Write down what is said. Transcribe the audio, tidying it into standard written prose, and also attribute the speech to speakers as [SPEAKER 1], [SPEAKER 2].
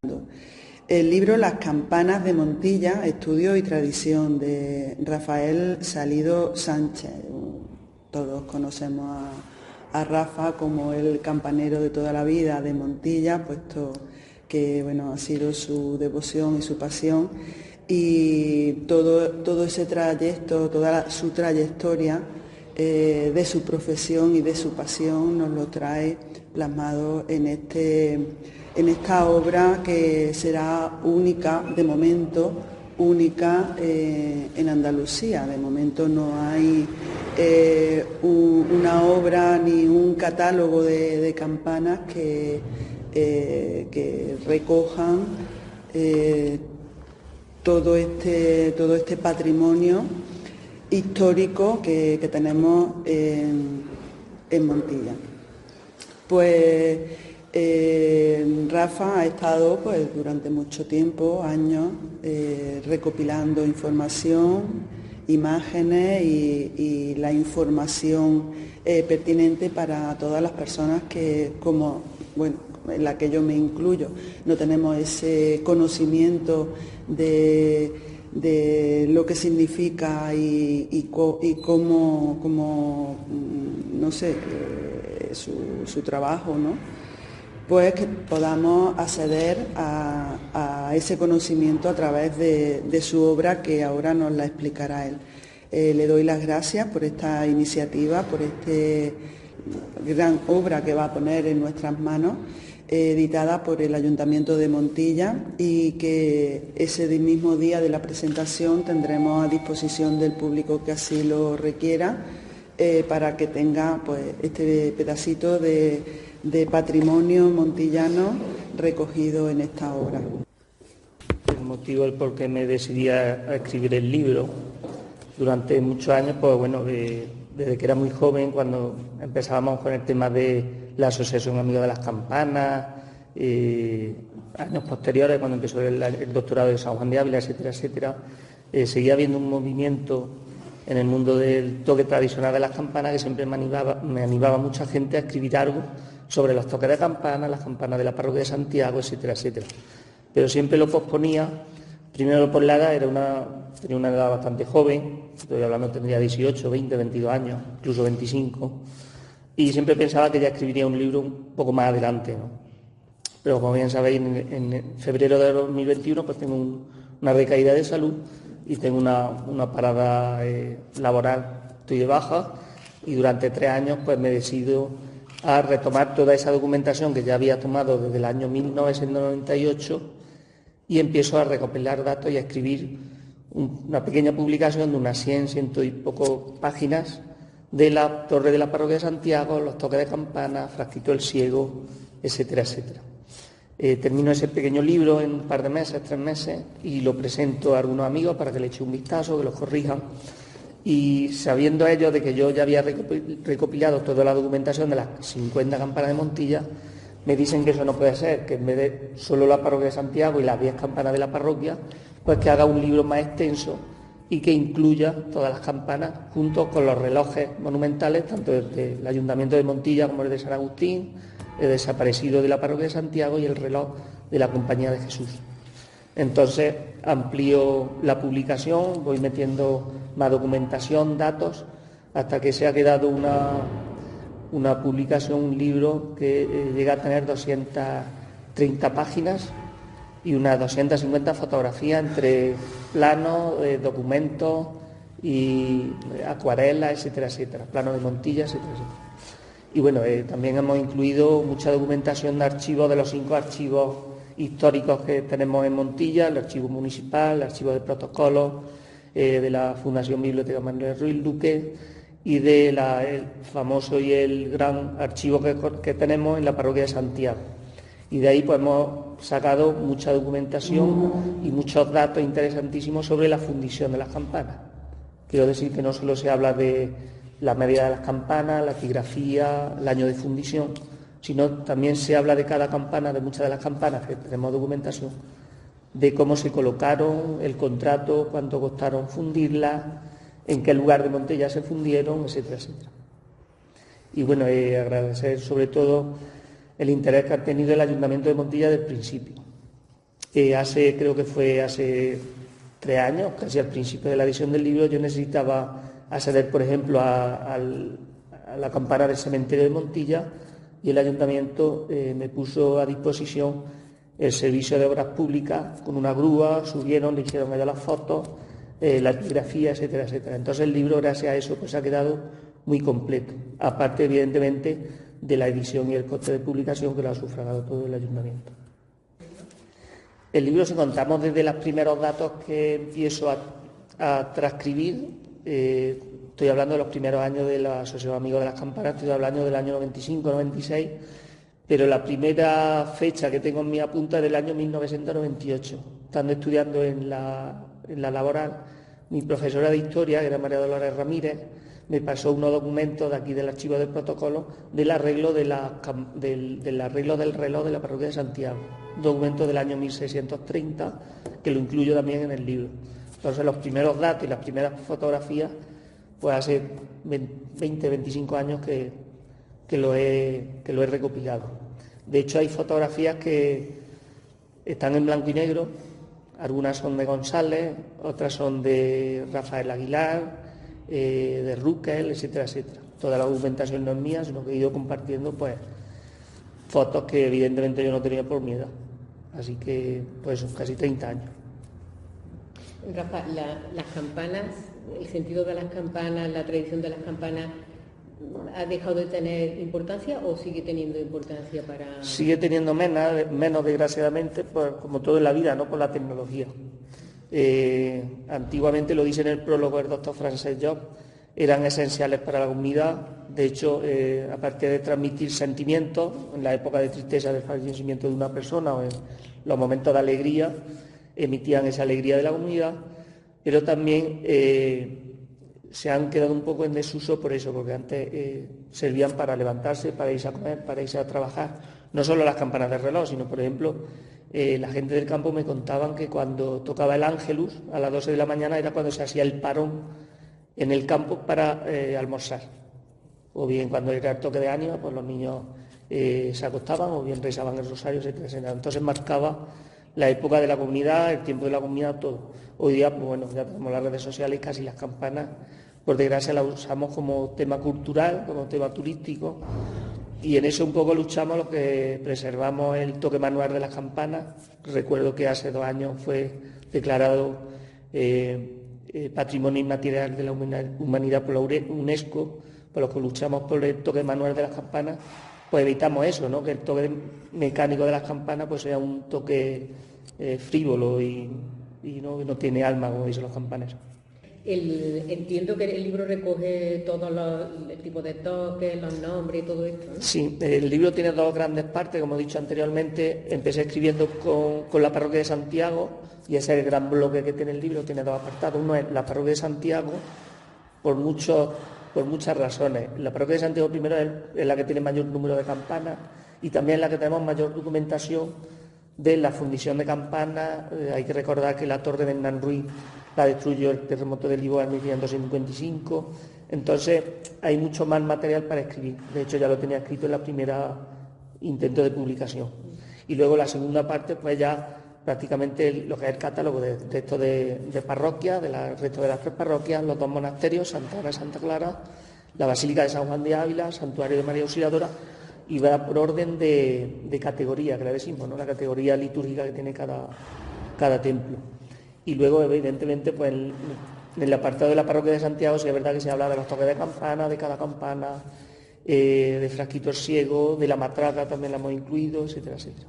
[SPEAKER 1] El libro Las campanas de Montilla, estudio y tradición, de Rafael Salido Sánchez. Todos conocemos a Rafa como el campanero de toda la vida de Montilla, puesto que bueno, ha sido su devoción y su pasión, y todo ese trayecto, toda su trayectoria de su profesión y de su pasión nos lo trae plasmado en esta obra, que será única, de momento, única en Andalucía. De momento no hay una obra ni un catálogo de campanas que recojan todo este patrimonio histórico que tenemos en Montilla. Pues Rafa ha estado pues durante mucho tiempo, años, recopilando información, imágenes y la información pertinente para todas las personas que, como bueno, en la que yo me incluyo, no tenemos ese conocimiento de lo que significa y cómo no sé, su trabajo, ¿no? Pues que podamos acceder a ese conocimiento a través de su obra, que ahora nos la explicará él. Le doy las gracias por esta iniciativa, por esta gran obra que va a poner en nuestras manos, editada por el Ayuntamiento de Montilla, y que ese mismo día de la presentación tendremos a disposición del público que así lo requiera, para que tenga pues este pedacito de patrimonio montillano recogido en esta obra.
[SPEAKER 2] El motivo por qué me decidí a escribir el libro durante muchos años, pues bueno, desde que era muy joven, cuando empezábamos con el tema de la Asociación Amigos de las Campanas, años posteriores, cuando empezó el doctorado de San Juan de Ávila, etcétera, etcétera, seguía habiendo un movimiento en el mundo del toque tradicional de las campanas que siempre me animaba mucha gente a escribir algo sobre los toques de campanas, las campanas de la parroquia de Santiago, etcétera, etcétera. Pero siempre lo posponía, primero por la edad, tenía una edad bastante joven, estoy hablando, tendría 18, 20, 22 años, incluso 25, y siempre pensaba que ya escribiría un libro un poco más adelante, ¿no? Pero como bien sabéis, en febrero de 2021 pues tengo una recaída de salud y tengo una parada laboral, estoy de baja, y durante 3 años pues me decido a retomar toda esa documentación que ya había tomado desde el año 1998 y empiezo a recopilar datos y a escribir una pequeña publicación de unas 100 y poco páginas de la torre de la parroquia de Santiago, los toques de campana, Frasquito el Ciego, etcétera, etcétera. Termino ese pequeño libro en un par de meses, 3 meses, y lo presento a algunos amigos para que le echen un vistazo, que los corrijan. Y sabiendo ellos de que yo ya había recopilado toda la documentación de las 50 campanas de Montilla, me dicen que eso no puede ser, que en vez de solo la parroquia de Santiago y las 10 campanas de la parroquia, pues que haga un libro más extenso y que incluya todas las campanas junto con los relojes monumentales, tanto del Ayuntamiento de Montilla como el de San Agustín, el desaparecido de la parroquia de Santiago y el reloj de la Compañía de Jesús. Entonces amplío la publicación, voy metiendo más documentación, datos, hasta que se ha quedado una publicación, un libro que llega a tener 230 páginas y unas 250 fotografías entre planos, documentos y acuarelas, etcétera, etcétera, planos de Montilla, etcétera, etcétera. Y bueno, también hemos incluido mucha documentación de archivos, de los 5 archivos históricos que tenemos en Montilla, el archivo municipal, el archivo de protocolos, de la Fundación Biblioteca Manuel Ruiz Luque y del famoso y el gran archivo que tenemos en la parroquia de Santiago. Y de ahí pues hemos sacado mucha documentación y muchos datos interesantísimos sobre la fundición de las campanas. Quiero decir que no solo se habla de la medida de las campanas, la epigrafía, el año de fundición, sino también se habla de cada campana, de muchas de las campanas que tenemos documentación, de cómo se colocaron, el contrato, cuánto costaron fundirlas, en qué lugar de Montilla se fundieron, etcétera, etcétera. Y bueno, agradecer sobre todo el interés que ha tenido el Ayuntamiento de Montilla desde el principio. Creo que fue hace 3 años, casi al principio de la edición del libro, yo necesitaba acceder, por ejemplo, a la campana del cementerio de Montilla, y el ayuntamiento me puso a disposición el servicio de obras públicas con una grúa, subieron, le hicieron allá las fotos, la epografía, etcétera, etcétera. Entonces el libro, gracias a eso, pues ha quedado muy completo, aparte evidentemente de la edición y el coste de publicación que lo ha sufragado todo el ayuntamiento. El libro, si contamos desde los primeros datos que empiezo a transcribir, estoy hablando de los primeros años de la Asociación Amigos de las Campanas, estoy hablando del año 95-96, pero la primera fecha que tengo en mi apunta es del año 1998. Estando estudiando en la laboral, mi profesora de Historia, que era María Dolores Ramírez, me pasó unos documentos de aquí del archivo del protocolo del arreglo del reloj de la parroquia de Santiago, un documento del año 1630, que lo incluyo también en el libro. Entonces los primeros datos y las primeras fotografías, pues hace 20-25 años que lo he recopilado. De hecho hay fotografías que están en blanco y negro, algunas son de González, otras son de Rafael Aguilar, de Ruckel, etcétera, etcétera. Toda la documentación no es mía, sino que he ido compartiendo pues fotos que evidentemente yo no tenía por mi edad. Así que pues son casi 30 años.
[SPEAKER 3] Rafa, las campanas, el sentido de las campanas, la tradición de las campanas, ¿ha dejado de tener importancia o sigue teniendo importancia para...?
[SPEAKER 2] Sigue teniendo menos desgraciadamente, pues, como todo en la vida, no por la tecnología. Antiguamente, lo dice en el prólogo el doctor Francesc Job, eran esenciales para la comunidad. De hecho, aparte de transmitir sentimientos, en la época de tristeza del fallecimiento de una persona o en los momentos de alegría, emitían esa alegría de la comunidad, pero también se han quedado un poco en desuso por eso, porque antes servían para levantarse, para irse a comer, para irse a trabajar. No solo las campanas de reloj, sino, por ejemplo, la gente del campo me contaban que cuando tocaba el Ángelus a las 12 de la mañana era cuando se hacía el parón en el campo para almorzar. O bien cuando era el toque de ánima, pues los niños se acostaban, o bien rezaban el rosario, etcétera. Entonces marcaba la época de la comunidad, el tiempo de la comunidad, todo. Hoy día, pues bueno, ya tenemos las redes sociales y casi las campanas, por desgracia, las usamos como tema cultural, como tema turístico, y en eso un poco luchamos los que preservamos el toque manual de las campanas. Recuerdo que hace 2 años fue declarado Patrimonio Inmaterial de la Humanidad por la UNESCO, por los que luchamos por el toque manual de las campanas, pues evitamos eso, ¿no? Que el toque mecánico de las campanas pues sea un toque frívolo y no tiene alma, como dicen los campaneros.
[SPEAKER 3] Entiendo que el libro recoge todos el tipo de toques, los nombres y todo esto, ¿no?
[SPEAKER 2] Sí, el libro tiene 2 grandes partes, como he dicho anteriormente. Empecé escribiendo con la parroquia de Santiago, y ese es el gran bloque que tiene el libro, tiene 2 apartados. Uno es la parroquia de Santiago, por muchas razones. La parroquia de Santiago primero es la que tiene mayor número de campanas y también es la que tenemos mayor documentación de la fundición de campanas. Hay que recordar que la torre de Hernán Ruiz la destruyó el terremoto de Lisboa en 1555. Entonces hay mucho más material para escribir. De hecho ya lo tenía escrito en la primera intento de publicación. Y luego la segunda parte, pues ya prácticamente lo que es el catálogo de textos de parroquias, del resto de las 3 parroquias, los 2 monasterios, Santa Ana y Santa Clara, la Basílica de San Juan de Ávila, Santuario de María Auxiliadora, y va por orden de categoría, que le decimos, ¿no? La categoría litúrgica que tiene cada templo. Y luego, evidentemente, pues en el apartado de la parroquia de Santiago, sí es verdad que se habla de los toques de campana, de cada campana, de frasquitos ciegos, de la matraca también la hemos incluido, etcétera, etcétera.